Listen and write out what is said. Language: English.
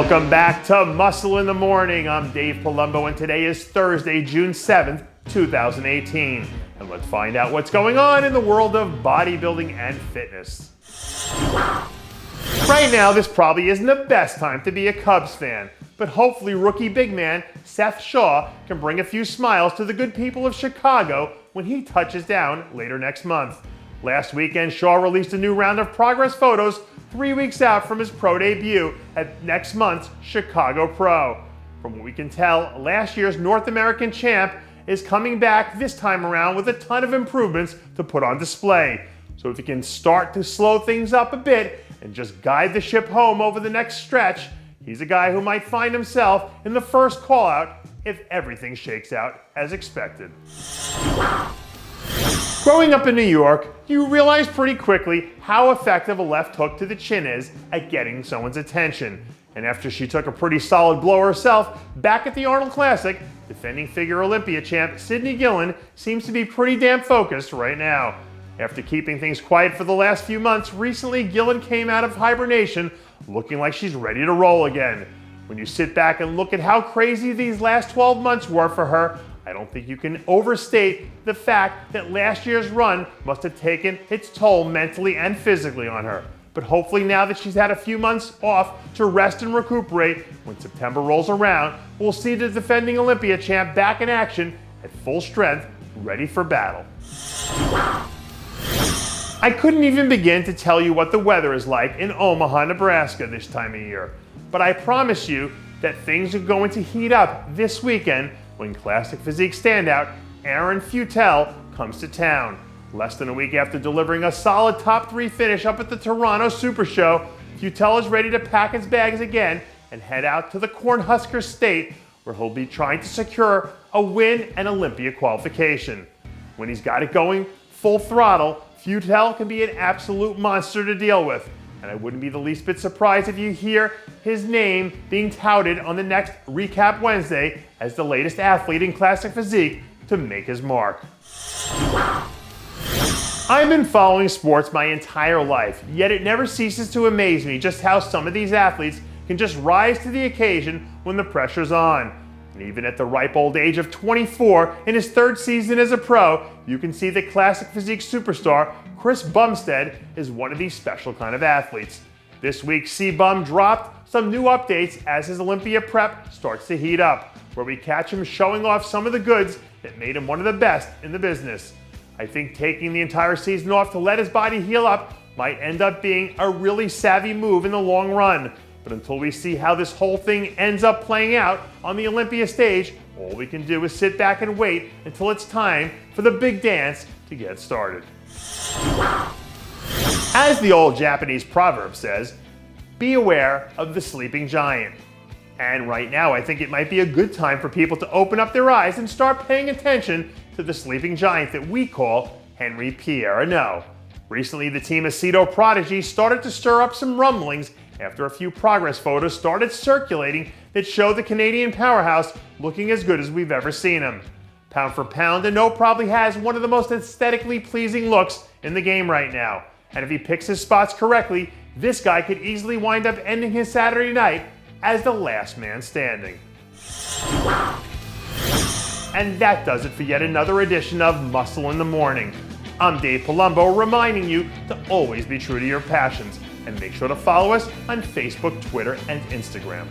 Welcome back to Muscle in the Morning. I'm Dave Palumbo, and today is Thursday, June 7th, 2018. And let's find out what's going on in the world of bodybuilding and fitness. Right now, this probably isn't the best time to be a Cubs fan, but hopefully rookie big man Seth Shaw can bring a few smiles to the good people of Chicago when he touches down later next month. Last weekend, Shaw released a new round of progress photos 3 weeks out from his pro debut at next month's Chicago Pro. From what we can tell, last year's North American champ is coming back this time around with a ton of improvements to put on display. So if he can start to slow things up a bit and just guide the ship home over the next stretch, he's a guy who might find himself in the first call-out if everything shakes out as expected. Growing up in New York, you realize pretty quickly how effective a left hook to the chin is at getting someone's attention. And after she took a pretty solid blow herself back at the Arnold Classic, defending figure Olympia champ Cyd Gillon seems to be pretty damn focused right now. After keeping things quiet for the last few months, recently Gillon came out of hibernation looking like she's ready to roll again. When you sit back and look at how crazy these last 12 months were for her, I don't think you can overstate the fact that last year's run must have taken its toll mentally and physically on her. But hopefully now that she's had a few months off to rest and recuperate, when September rolls around, we'll see the defending Olympia champ back in action at full strength, ready for battle. I couldn't even begin to tell you what the weather is like in Omaha, Nebraska this time of year. But I promise you that things are going to heat up this weekend when classic physique standout Aaron Futel comes to town. Less than a week after delivering a solid top 3 finish up at the Toronto Super Show, Futel is ready to pack his bags again and head out to the Cornhusker State, where he'll be trying to secure a win and Olympia qualification. When he's got it going full throttle, Futel can be an absolute monster to deal with. And I wouldn't be the least bit surprised if you hear his name being touted on the next Recap Wednesday as the latest athlete in classic physique to make his mark. I've been following sports my entire life, yet it never ceases to amaze me just how some of these athletes can just rise to the occasion when the pressure's on. And even at the ripe old age of 24, in his 3rd season as a pro, you can see that classic physique superstar Chris Bumstead is one of these special kind of athletes. This week, C-Bum dropped some new updates as his Olympia prep starts to heat up, where we catch him showing off some of the goods that made him one of the best in the business. I think taking the entire season off to let his body heal up might end up being a really savvy move in the long run. But until we see how this whole thing ends up playing out on the Olympia stage, all we can do is sit back and wait until it's time for the big dance to get started. As the old Japanese proverb says, be aware of the sleeping giant. And right now, I think it might be a good time for people to open up their eyes and start paying attention to the sleeping giant that we call Henri Pierre Ano. Recently, the team of Cedo prodigy started to stir up some rumblings after a few progress photos started circulating that show the Canadian powerhouse looking as good as we've ever seen him. Pound for pound, Ano probably has one of the most aesthetically pleasing looks in the game right now. And if he picks his spots correctly, this guy could easily wind up ending his Saturday night as the last man standing. And that does it for yet another edition of Muscle in the Morning. I'm Dave Palumbo, reminding you to always be true to your passions. And make sure to follow us on Facebook, Twitter, and Instagram.